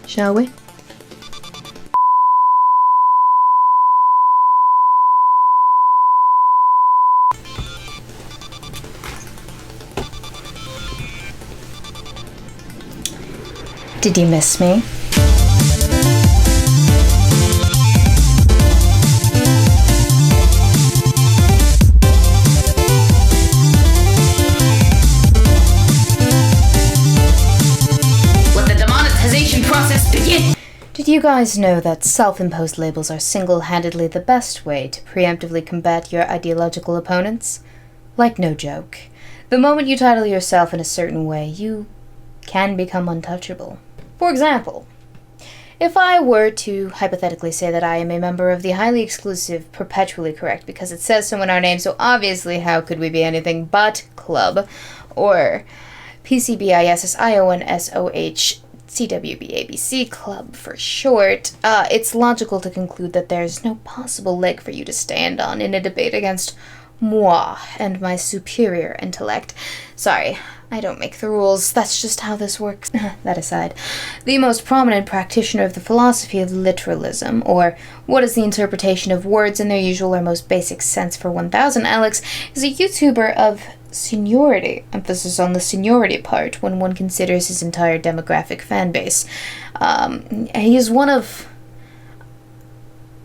shall we? Did you miss me? Did you guys know that self-imposed labels are single-handedly the best way to preemptively combat your ideological opponents? Like no joke. The moment you title yourself in a certain way, you can become untouchable. For example, if I were to hypothetically say that I am a member of the highly exclusive Perpetually Correct because it says so in our name, so obviously how could we be anything but club, or PCBISSIONSOH CWBABC Club for short, it's logical to conclude that there's no possible leg for you to stand on in a debate against moi and my superior intellect. Sorry, I don't make the rules, that's just how this works. That aside, the most prominent practitioner of the philosophy of literalism, or what is the interpretation of words in their usual or most basic sense for 1000 Alex, is a YouTuber of seniority, emphasis on the seniority part when one considers his entire demographic fan base. He is one of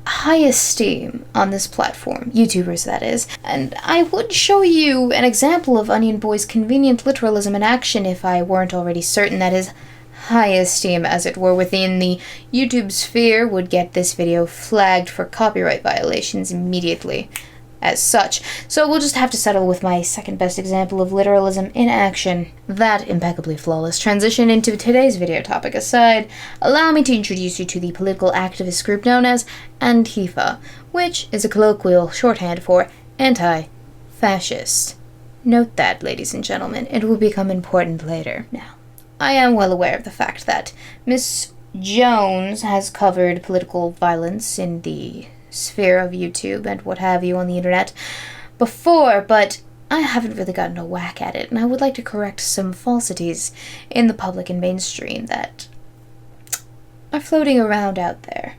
high esteem on this platform, YouTubers that is, and I would show you an example of Onion Boy's convenient literalism in action if I weren't already certain that his high esteem, as it were, within the YouTube sphere would get this video flagged for copyright violations immediately as such. So we'll just have to settle with my second best example of literalism in action. That impeccably flawless transition into today's video topic aside, allow me to introduce you to the political activist group known as ANTIFA, which is a colloquial shorthand for anti-fascist. Note that, ladies and gentlemen, it will become important later. Now, I am well aware of the fact that Miss Jones has covered political violence in the sphere of YouTube and what have you on the internet before, but I haven't really gotten a whack at it, and I would like to correct some falsities in the public and mainstream that are floating around out there,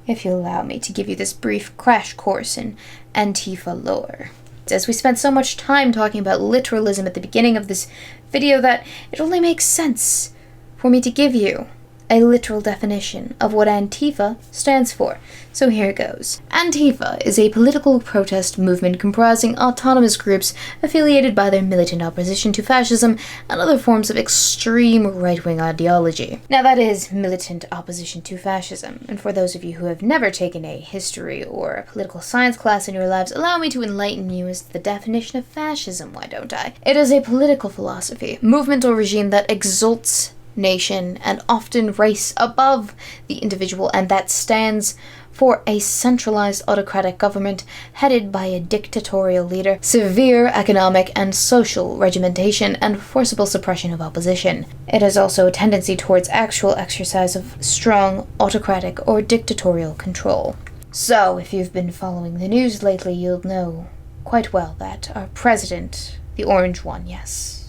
if you'll allow me to give you this brief crash course in Antifa lore. As we spent so much time talking about literalism at the beginning of this video that it only makes sense for me to give you a literal definition of what Antifa stands for. So here goes. Antifa is a political protest movement comprising autonomous groups affiliated by their militant opposition to fascism and other forms of extreme right-wing ideology. Now that is militant opposition to fascism, and for those of you who have never taken a history or a political science class in your lives, allow me to enlighten you as to the definition of fascism, why don't I? It is a political philosophy, movement or regime that exalts nation and often race above the individual, and that stands for a centralized autocratic government headed by a dictatorial leader, severe economic and social regimentation, and forcible suppression of opposition. It has also a tendency towards actual exercise of strong autocratic or dictatorial control. So, if you've been following the news lately, you'll know quite well that our president, the orange one, yes,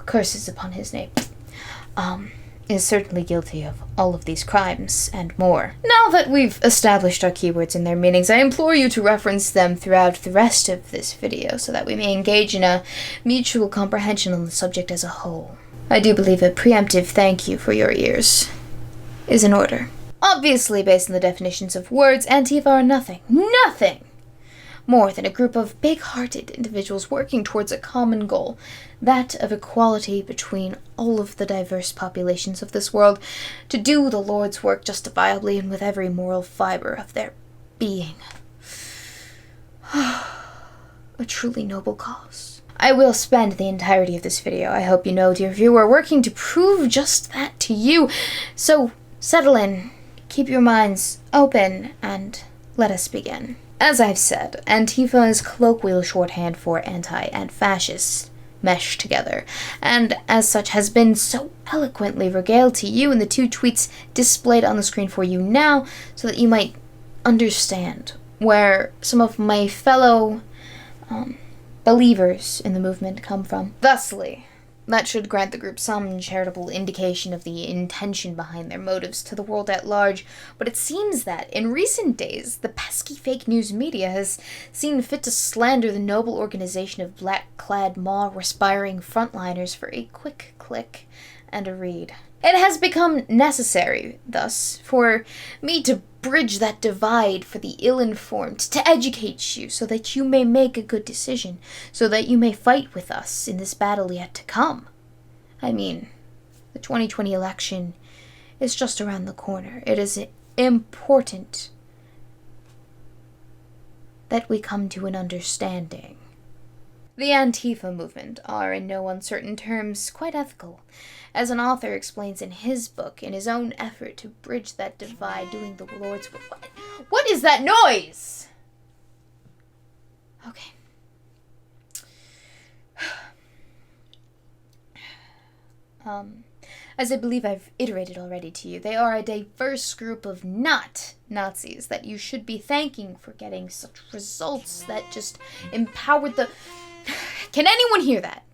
curses upon his name, is certainly guilty of all of these crimes and more. Now that we've established our keywords and their meanings, I implore you to reference them throughout the rest of this video so that we may engage in a mutual comprehension on the subject as a whole. I do believe a preemptive thank you for your ears is in order. Obviously, based on the definitions of words, Antifa are nothing more than a group of big-hearted individuals working towards a common goal, that of equality between all of the diverse populations of this world, to do the Lord's work justifiably and with every moral fiber of their being. A truly noble cause. I will spend the entirety of this video, I hope you know, dear viewer, working to prove just that to you. So settle in, keep your minds open, and let us begin. As I've said, Antifa is colloquial shorthand for anti and fascist meshed together, and as such has been so eloquently regaled to you in the two tweets displayed on the screen for you now, so that you might understand where some of my fellow believers in the movement come from. Thusly, That should grant the group some charitable indication of the intention behind their motives to the world at large, but it seems that, in recent days, the pesky fake news media has seen fit to slander the noble organization of black-clad, maw-respiring frontliners for a quick click and a read. It has become necessary, thus, for me to bridge that divide for the ill-informed, to educate you so that you may make a good decision, so that you may fight with us in this battle yet to come. I mean, the 2020 election is just around the corner. It is important that we come to an understanding. The ANTIFA movement are, in no uncertain terms, quite ethical, as an author explains in his book, in his own effort to bridge that divide, doing the Lord's will. What is that noise? Okay. As I believe I've iterated already to you, they are a diverse group of not Nazis that you should be thanking for getting such results that just empowered the... Can anyone hear that?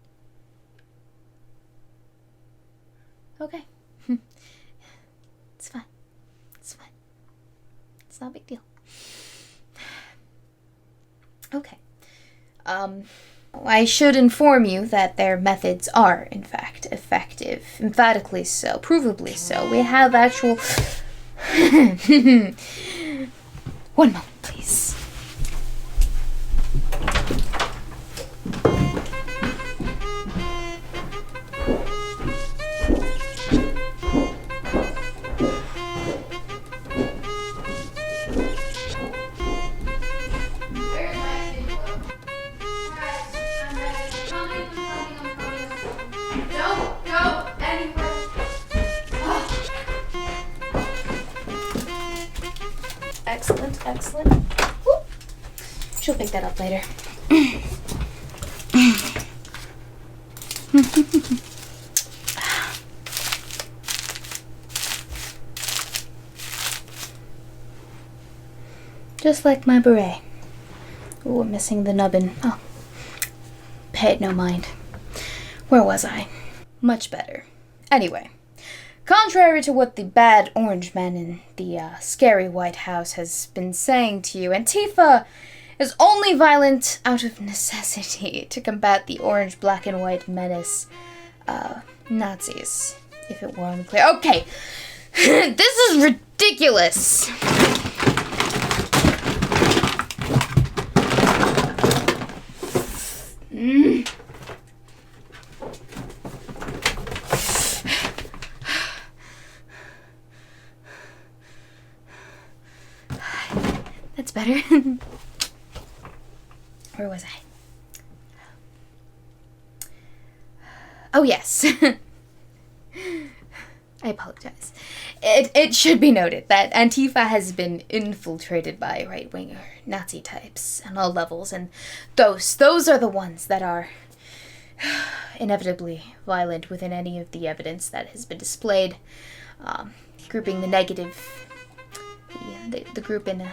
Okay. It's fine. It's fine. It's not a big deal. Okay. I should inform you that their methods are, in fact, effective. Emphatically so. Provably so. We have actual... 1 moment, please. Excellent. Whoop. She'll pick that up later. Just like my beret. Ooh, I'm missing the nubbin. Oh. Pay it no mind. Where was I? Much better. Anyway. Contrary to what the bad orange man in the scary White House has been saying to you, Antifa is only violent out of necessity to combat the orange, black, and white menace. Nazis, if it were unclear. Okay, this is ridiculous. That's better. Where was I? Oh, yes. I apologize. It should be noted that Antifa has been infiltrated by right-winger Nazi types on all levels, and those are the ones that are inevitably violent within any of the evidence that has been displayed, grouping the negative, the group in a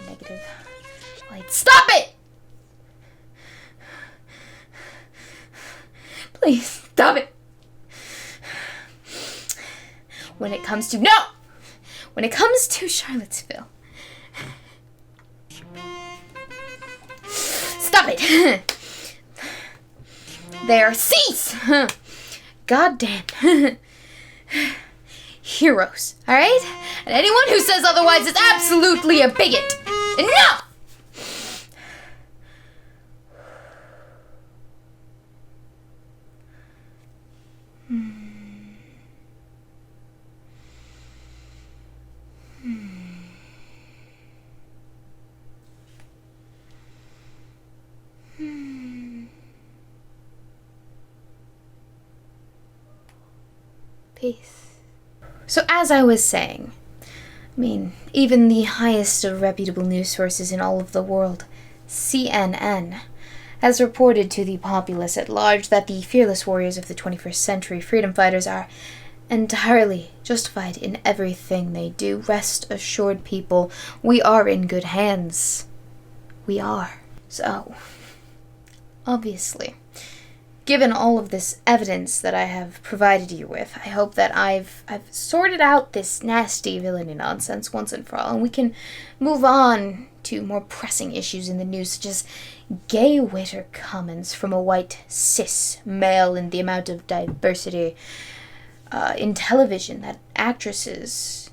negative light. Stop it! Please, stop it! When it comes to Charlottesville, stop it! There, cease! Goddamn. Heroes, alright? And anyone who says otherwise is absolutely a bigot. Enough! Peace. So as I was saying, even the highest of reputable news sources in all of the world, CNN, has reported to the populace at large that the fearless warriors of the 21st century freedom fighters are entirely justified in everything they do. Rest assured, people, we are in good hands. We are. So, obviously, given all of this evidence that I have provided you with, I hope that I've sorted out this nasty villainy nonsense once and for all, and we can move on to more pressing issues in the news, such as gay waiter comments from a white cis male, and the amount of diversity in television that actresses,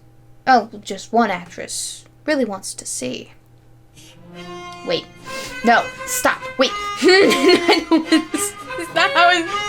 just one actress, really wants to see. Wait. No, stop. Wait. It's not how it's...